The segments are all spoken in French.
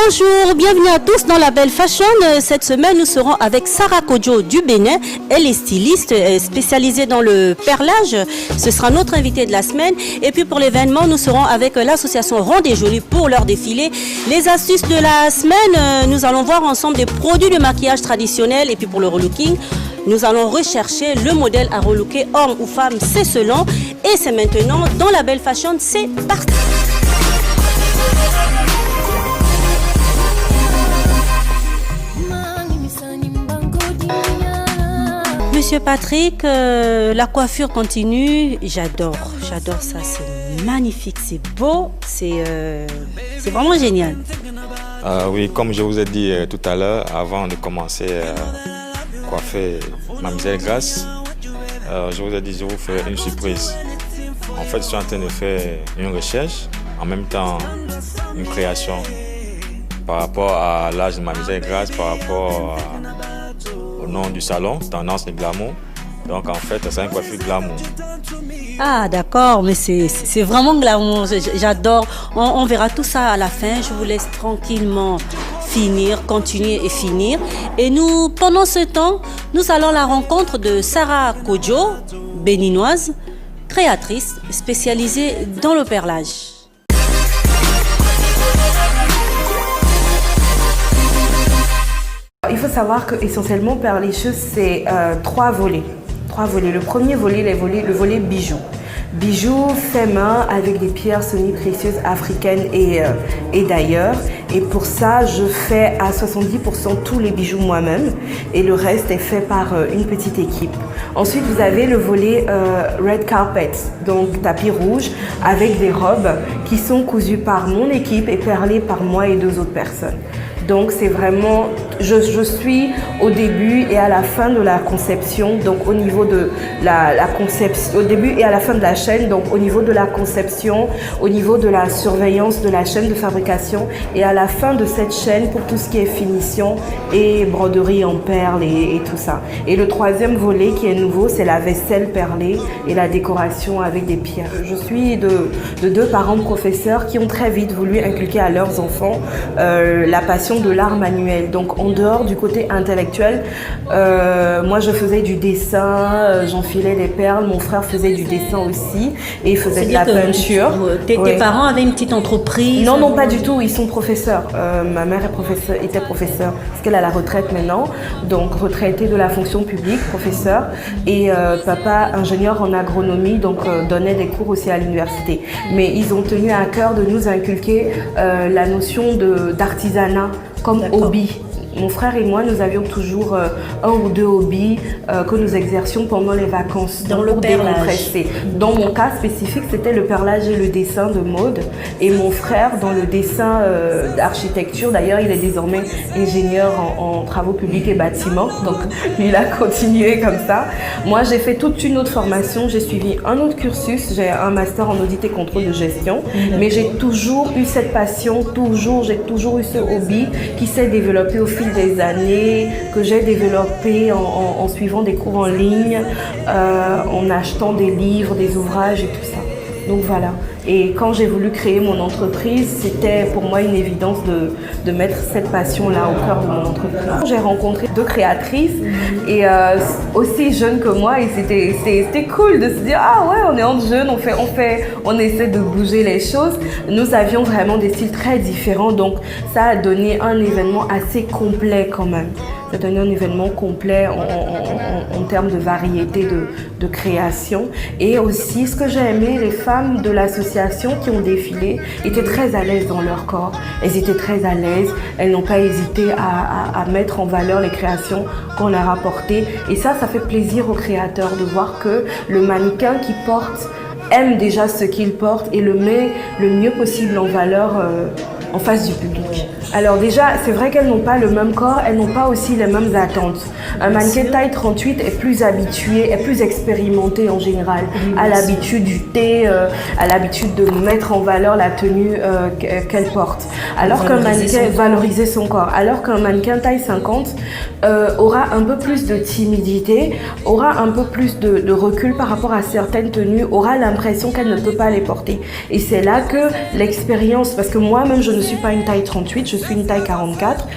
Bonjour, bienvenue à tous dans la Belle Fashion. Cette semaine, nous serons avec Sarah Kodjo du Bénin. Elle est styliste spécialisée dans le perlage. Ce sera notre invitée de la semaine. Et puis pour l'événement, nous serons avec l'association Ronde et Jolie pour leur défilé. Les astuces de la semaine, nous allons voir ensemble des produits de maquillage traditionnels. Et puis pour le relooking, nous allons rechercher le modèle à relooker, homme ou femme, c'est selon. Et c'est maintenant dans la Belle Fashion, c'est parti. Monsieur Patrick, la coiffure continue, j'adore ça, c'est magnifique, c'est beau, c'est vraiment génial. Oui, comme je vous ai dit tout à l'heure, avant de commencer à coiffer Mademoiselle Grace, je vous ai dit que je vous ferai une surprise. En fait, je suis en train de faire une recherche, en même temps une création par rapport à l'âge de Mademoiselle Grace, par rapport au nom du salon, Tendance et Glamour. Donc en fait, c'est une coiffure glamour. Ah d'accord, mais c'est vraiment glamour, j'adore. On verra tout ça à la fin, je vous laisse tranquillement finir, continuer et finir. Et nous, pendant ce temps, nous allons à la rencontre de Sarah Kodjo, béninoise, créatrice spécialisée dans le perlage. Il faut savoir que essentiellement Perlicheuse, c'est trois volets. Le premier volet, le volet bijoux. Bijoux faits main avec des pierres semi-précieuses africaines et d'ailleurs. Et pour ça, je fais à 70% tous les bijoux moi-même et le reste est fait par une petite équipe. Ensuite, vous avez le volet red carpet, donc tapis rouge avec des robes qui sont cousues par mon équipe et perlées par moi et deux autres personnes. Donc c'est vraiment, je suis au début et à la fin de la conception, donc au niveau de la conception, au début et à la fin de la chaîne, donc au niveau de la conception, au niveau de la surveillance de la chaîne de fabrication et à la fin de cette chaîne pour tout ce qui est finition et broderie en perles et tout ça. Et le troisième volet qui est nouveau, c'est la vaisselle perlée et la décoration avec des pierres. Je suis de deux parents professeurs qui ont très vite voulu inculquer à leurs enfants la passion de l'art manuel. Donc en dehors du côté intellectuel, moi je faisais du dessin, j'enfilais des perles, mon frère faisait du dessin aussi et il faisait de la peinture. Tes parents avaient une petite entreprise? Non, pas du tout, ils sont professeurs. Ma mère était professeure parce qu'elle est à la retraite maintenant, donc retraitée de la fonction publique, professeur, et papa ingénieur en agronomie, donc donnait des cours aussi à l'université. Mais ils ont tenu à cœur de nous inculquer la notion d'artisanat comme hobby. Mon frère et moi, nous avions toujours un ou deux hobbies que nous exercions pendant les vacances. Dans le perlage. Dans mon cas spécifique, c'était le perlage et le dessin de mode. Et mon frère, dans le dessin d'architecture, d'ailleurs, il est désormais ingénieur en travaux publics et bâtiments. Donc, il a continué comme ça. Moi, j'ai fait toute une autre formation. J'ai suivi un autre cursus. J'ai un master en audit et contrôle de gestion. Mais j'ai toujours eu cette passion, j'ai toujours eu ce hobby qui s'est développé au fil des années, que j'ai développé en suivant des cours en ligne, en achetant des livres, des ouvrages et tout ça. Donc voilà. Et quand j'ai voulu créer mon entreprise, c'était pour moi une évidence de mettre cette passion-là au cœur de mon entreprise. J'ai rencontré deux créatrices et aussi jeunes que moi et c'était cool de se dire ah ouais, on est entre jeunes, on essaie de bouger les choses. Nous avions vraiment des styles très différents, donc ça a donné un événement assez complet quand même. Ça a donné un événement complet en termes de variété de création. Et aussi, ce que j'ai aimé, les femmes de l'association qui ont défilé étaient très à l'aise dans leur corps. Elles étaient très à l'aise, elles n'ont pas hésité à mettre en valeur les créations qu'on leur a portées. Et ça fait plaisir aux créateurs de voir que le mannequin qui porte aime déjà ce qu'il porte et le met le mieux possible en valeur en face du public. Alors déjà, c'est vrai qu'elles n'ont pas le même corps, elles n'ont pas aussi les mêmes attentes. Un mannequin taille 38 est plus habitué, est plus expérimenté en général, a l'habitude du thé, a l'habitude de mettre en valeur la tenue qu'elle porte. Alors qu'un mannequin valoriser son corps, alors qu'un mannequin taille 50 aura un peu plus de timidité, aura un peu plus de recul par rapport à certaines tenues, aura l'impression qu'elle ne peut pas les porter. Et c'est là que l'expérience, parce que moi-même je ne suis pas une taille 38, je suis une taille 44.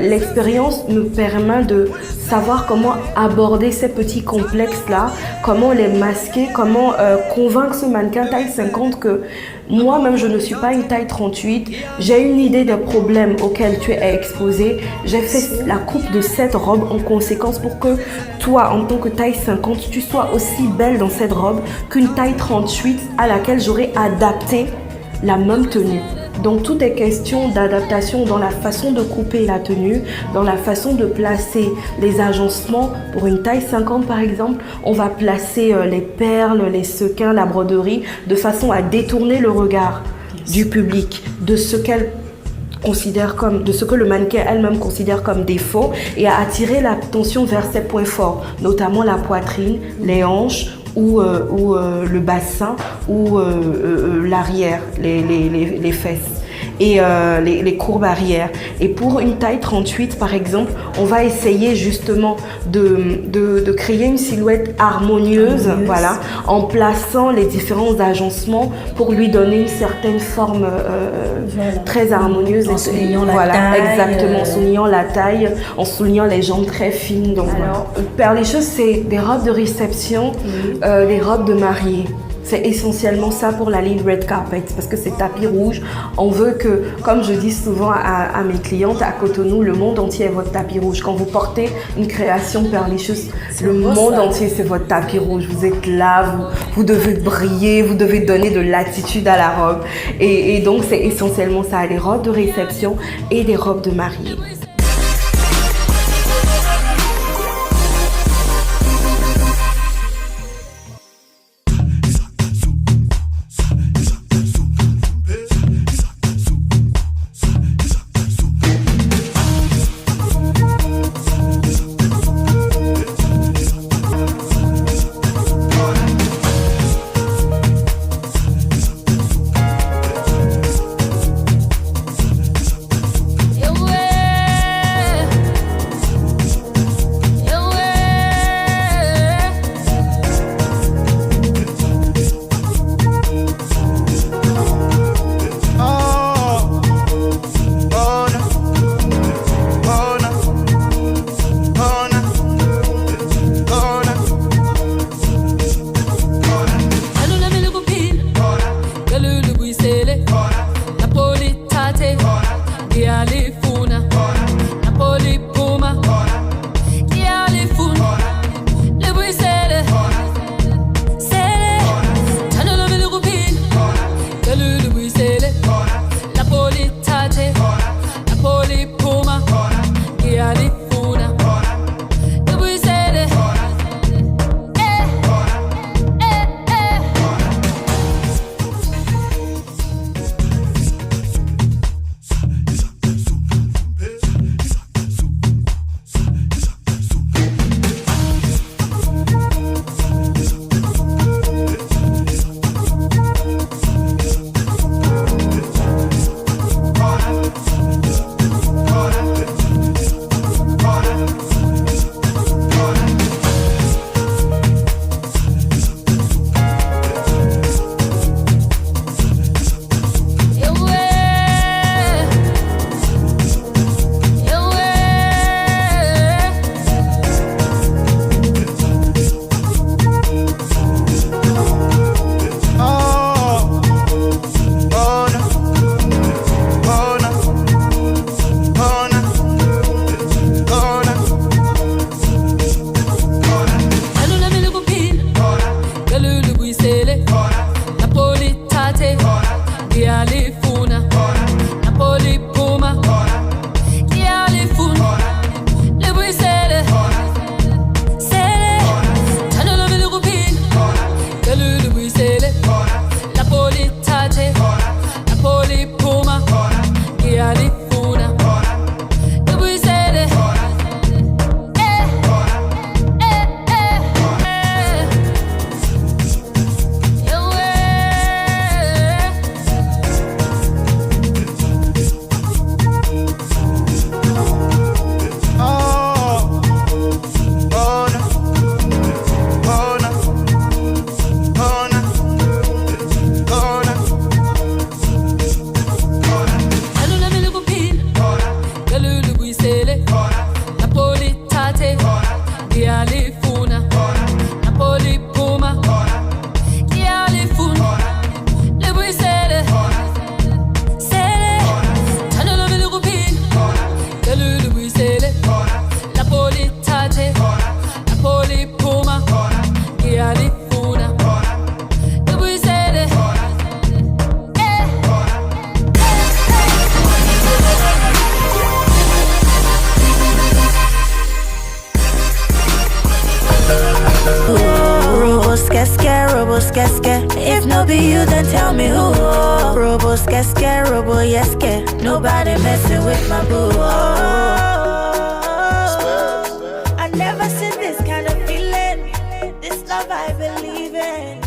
L'expérience me permet de savoir comment aborder ces petits complexes-là, comment les masquer, comment convaincre ce mannequin taille 50 que moi-même, je ne suis pas une taille 38. J'ai une idée des problèmes auxquels tu es exposé. J'ai fait la coupe de cette robe en conséquence pour que toi, en tant que taille 50, tu sois aussi belle dans cette robe qu'une taille 38 à laquelle j'aurais adapté la même tenue. Donc tout est question d'adaptation dans la façon de couper la tenue, dans la façon de placer les agencements. Pour une taille 50 par exemple, on va placer les perles, les sequins, la broderie de façon à détourner le regard du public de ce qu'elle considère comme, de ce que le mannequin elle-même considère comme défaut et à attirer l'attention vers ses points forts, notamment la poitrine, les hanches, ou le bassin ou l'arrière, les fesses et les courbes arrière. Et pour une taille 38 par exemple, on va essayer justement de créer une silhouette harmonieuse, voilà, en plaçant les différents agencements pour lui donner une certaine forme très harmonieuse. En soulignant la voilà, taille. Exactement, en soulignant la taille, en soulignant les jambes très fines. Donc, alors, Perlicheuse, c'est des robes de réception, des robes de mariée. C'est essentiellement ça pour la ligne Red Carpet, parce que c'est tapis rouge. On veut que, comme je dis souvent à mes clientes, à Cotonou, le monde entier est votre tapis rouge. Quand vous portez une création Perlicheuse, le monde entier c'est votre tapis rouge. Vous êtes là, vous devez briller, vous devez donner de l'attitude à la robe. Et donc c'est essentiellement ça, les robes de réception et des robes de mariée. tate ngiyalifuna Napoli Puma ngiyalifuna libuyisele sele thando lami likuphinda ngicela libuyisele Napoli tate Napoli Puma ngiyalifuna libuyisele Robo-skeske. If no be you, then tell me who. Robo-skeske, robo-yeske. Nobody messing with my boo. I never seen this kind of feeling. This love I believe in.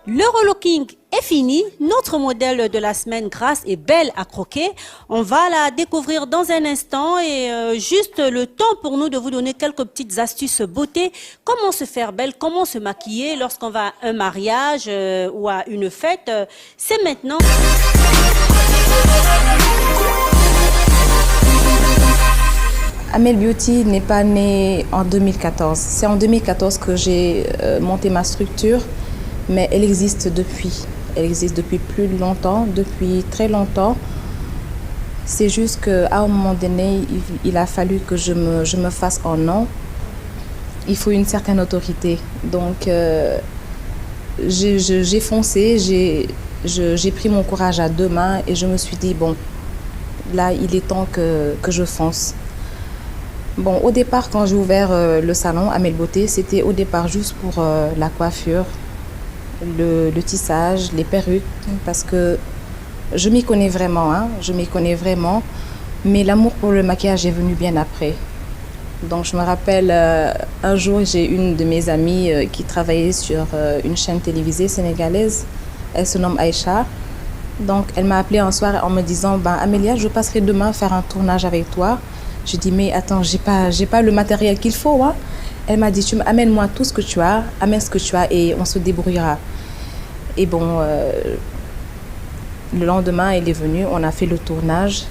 Le relooking est fini. Notre modèle de la semaine, Grace, est belle à croquer. On va la découvrir dans un instant et juste le temps pour nous de vous donner quelques petites astuces beauté. Comment se faire belle, comment se maquiller lorsqu'on va à un mariage ou à une fête. C'est maintenant. Amel Beauty n'est pas née en 2014. C'est en 2014 que j'ai monté ma structure. Mais elle existe depuis. Elle existe depuis plus longtemps, depuis très longtemps. C'est juste qu'à un moment donné, il a fallu que je me fasse un nom. Il faut une certaine autorité. Donc, j'ai foncé, j'ai pris mon courage à deux mains et je me suis dit, bon, là, il est temps que je fonce. Bon, au départ, quand j'ai ouvert le salon Amel Beauté, c'était au départ juste pour la coiffure. Le tissage, les perruques, parce que je m'y connais vraiment, mais l'amour pour le maquillage est venu bien après. Donc je me rappelle, un jour j'ai une de mes amies qui travaillait sur une chaîne télévisée sénégalaise, elle se nomme Aïcha. Donc elle m'a appelée un soir en me disant, Amélia, je passerai demain faire un tournage avec toi. Je dis, mais attends, j'ai pas le matériel qu'il faut, hein. Elle m'a dit, amène-moi tout ce que tu as, amène ce que tu as et on se débrouillera. Et bon, le lendemain, elle est venue, on a fait le tournage.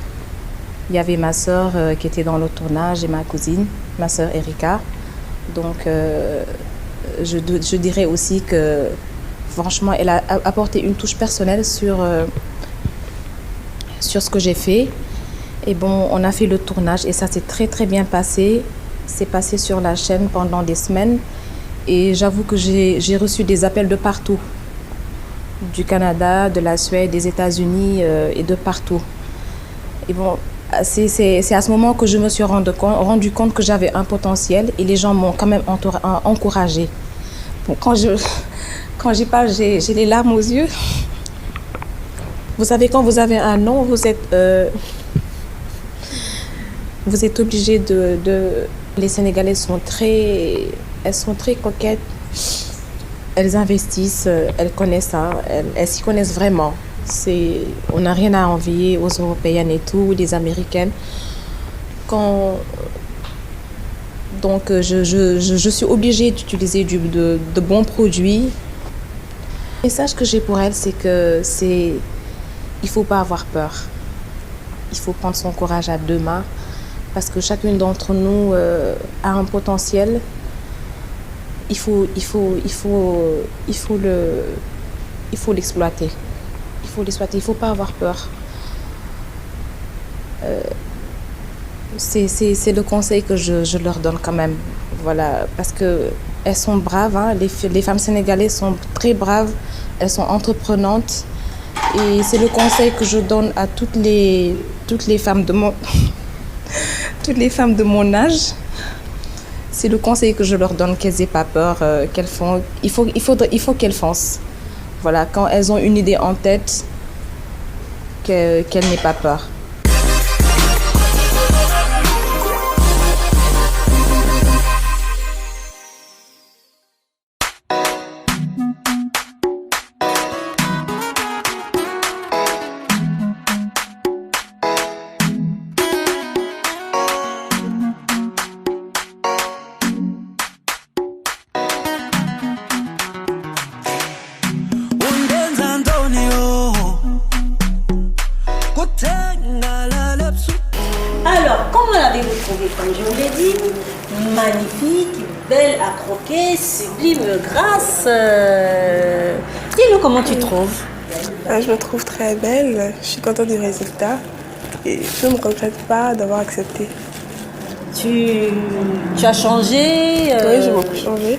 Il y avait ma sœur qui était dans le tournage et ma cousine, ma sœur Erika. Donc, je dirais aussi que, franchement, elle a apporté une touche personnelle sur ce que j'ai fait. Et bon, on a fait le tournage et ça s'est très très bien passé. C'est passé sur la chaîne pendant des semaines et j'avoue que j'ai reçu des appels de partout, du Canada, de la Suède, des États-Unis et de partout. Et bon, c'est à ce moment que je me suis rendu compte que j'avais un potentiel et les gens m'ont quand même encouragée. Bon, quand j'y parle, j'ai les larmes aux yeux. Vous savez, quand vous avez un nom, vous êtes obligé de... Les Sénégalais sont très coquettes. Elles investissent, elles connaissent ça, elles s'y connaissent vraiment. On n'a rien à envier aux Européennes et tout, les Américaines. Donc je suis obligée d'utiliser de bons produits. Le message que j'ai pour elles, c'est que il faut pas avoir peur. Il faut prendre son courage à deux mains. Parce que chacune d'entre nous a un potentiel. Il faut l'exploiter. Il faut pas avoir peur. C'est le conseil que je leur donne quand même. Voilà, parce que elles sont braves, hein. Les femmes sénégalaises sont très braves. Elles sont entreprenantes. Et c'est le conseil que je donne à toutes les femmes de mon toutes les femmes de mon âge. C'est le conseil que je leur donne, qu'elles n'aient pas peur, qu'elles font. Il faut qu'elles foncent. Voilà, quand elles ont une idée en tête, qu'elles n'aient pas peur. comment l'avez-vous trouvé? Comme je vous l'ai dit, magnifique, belle à croquer, sublime grâce. Dis-nous comment tu trouves. Je me trouve très belle, je suis contente du résultat et je ne me regrette pas d'avoir accepté. Tu as changé. Oui, j'ai beaucoup changé.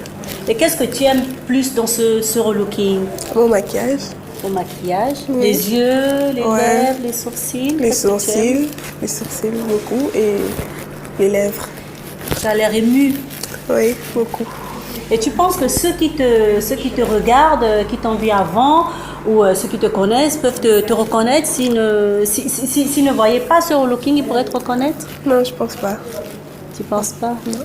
Et qu'est-ce que tu aimes plus dans ce relooking? Mon maquillage, Au maquillage, Oui. les yeux, les Ouais. lèvres, les sourcils. les qu'est-ce que tu aimes? sourcils beaucoup et les lèvres. Tu as l'air ému. Oui, beaucoup. Et tu penses que ceux qui te regardent, qui t'ont vu avant, ou ceux qui te connaissent, peuvent te reconnaître s'ils ne voyaient pas ce relooking, ils pourraient te reconnaître? Non, je pense pas. Tu penses pas? Non.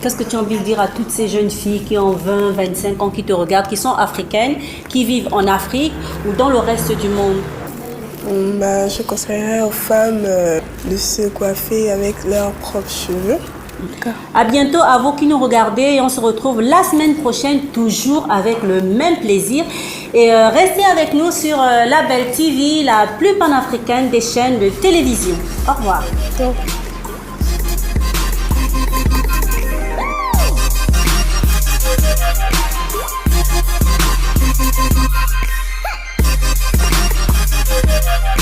Qu'est-ce que tu as envie de dire à toutes ces jeunes filles qui ont 20, 25 ans, qui te regardent, qui sont africaines, qui vivent en Afrique ou dans le reste du monde? Je conseillerais aux femmes de se coiffer avec leurs propres cheveux. À bientôt à vous qui nous regardez et on se retrouve la semaine prochaine toujours avec le même plaisir. Et restez avec nous sur Label TV, la plus panafricaine des chaînes de télévision. Au revoir. Thank you.